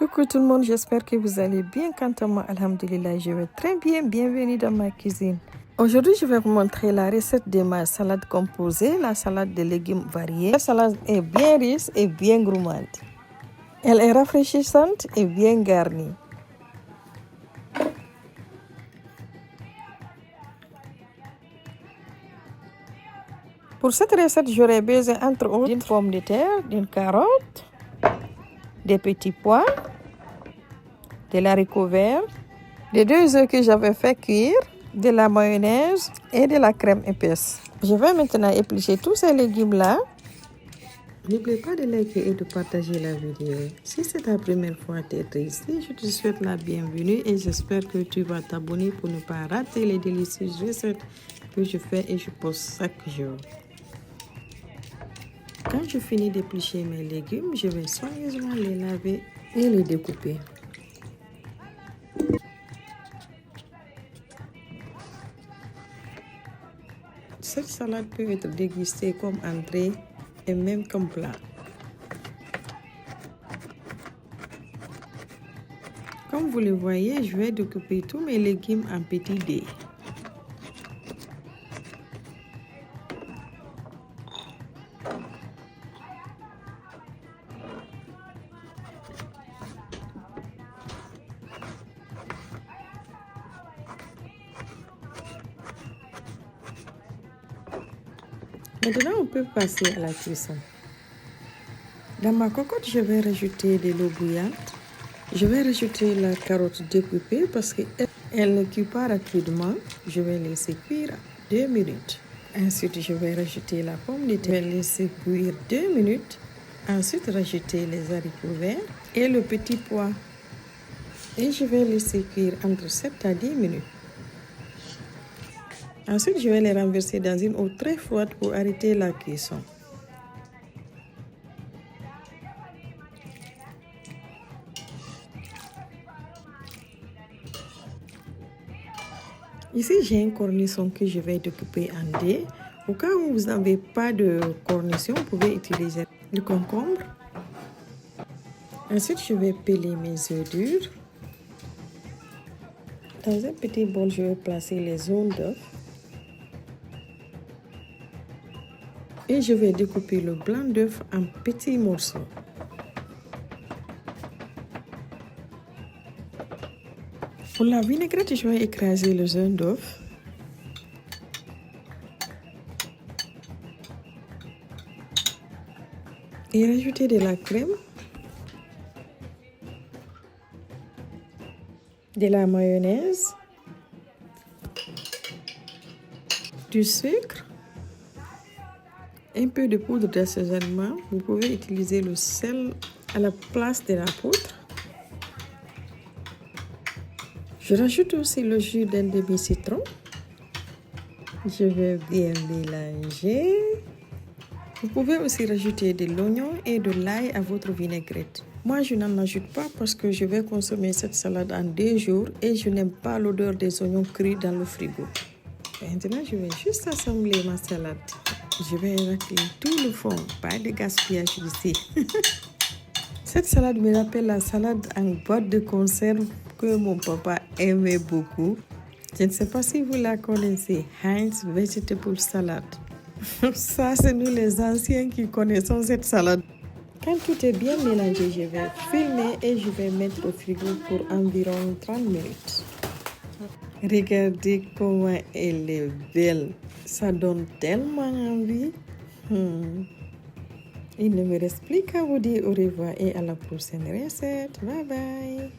Coucou tout le monde, j'espère que vous allez bien. Quant à moi, alhamdulillah, je vais très bien. Bienvenue dans ma cuisine. Aujourd'hui, je vais vous montrer la recette de ma salade composée, la salade de légumes variés. La salade est bien riche et bien gourmande. Elle est rafraîchissante et bien garnie. Pour cette recette, j'aurai besoin entre autres d'une pomme de terre, d'une carotte, des petits pois, de l'haricot vert, des 2 œufs que j'avais fait cuire, de la mayonnaise et de la crème épaisse. Je vais maintenant éplucher tous ces légumes-là. N'oublie pas de liker et de partager la vidéo. Si c'est ta première fois d'être ici, je te souhaite la bienvenue et j'espère que tu vas t'abonner pour ne pas rater les délicieuses recettes que je fais et je poste chaque jour. Quand je finis d'éplucher mes légumes, je vais soigneusement les laver et les découper. Cette salade peut être dégustée comme entrée et même comme plat. Comme vous le voyez, je vais découper tous mes légumes en petits dés. Maintenant, on peut passer à la cuisson. Dans ma cocotte, je vais rajouter de l'eau bouillante. Je vais rajouter la carotte découpée parce qu'elle ne cuit pas rapidement. Je vais laisser cuire 2 minutes. Ensuite, je vais rajouter la pomme de terre. Je vais laisser cuire 2 minutes. Ensuite, rajouter les haricots verts et le petit pois. Et je vais laisser cuire entre 7 à 10 minutes. Ensuite, je vais les renverser dans une eau très froide pour arrêter la cuisson. Ici, j'ai un cornichon que je vais découper en dés. Au cas où vous n'avez pas de cornichon, vous pouvez utiliser le concombre. Ensuite, je vais peler mes œufs durs. Dans un petit bol, je vais placer les jaunes d'œufs. Et je vais découper le blanc d'œuf en petits morceaux. Pour la vinaigrette, je vais écraser le jaune d'œuf. Et rajouter de la crème, de la mayonnaise, du sucre, un peu de poudre d'assaisonnement. Vous pouvez utiliser le sel à la place de la poudre. Je rajoute aussi le jus d'un demi-citron. Je vais bien mélanger. Vous pouvez aussi rajouter de l'oignon et de l'ail à votre vinaigrette. Moi, je n'en ajoute pas parce que je vais consommer cette salade en 2 jours et je n'aime pas l'odeur des oignons crus dans le frigo. Maintenant, je vais juste assembler ma salade. Je vais racler tout le fond, pas de gaspillage ici. Cette salade me rappelle la salade en boîte de conserve que mon papa aimait beaucoup. Je ne sais pas si vous la connaissez, Heinz Vegetable Salad. Ça, c'est nous les anciens qui connaissons cette salade. Quand tout est bien mélangé, je vais filmer et je vais mettre au frigo pour environ 30 minutes. Regardez comment elle est belle. Ça donne tellement envie. Il ne me reste plus qu'à vous dire au revoir et à la prochaine recette. Bye bye.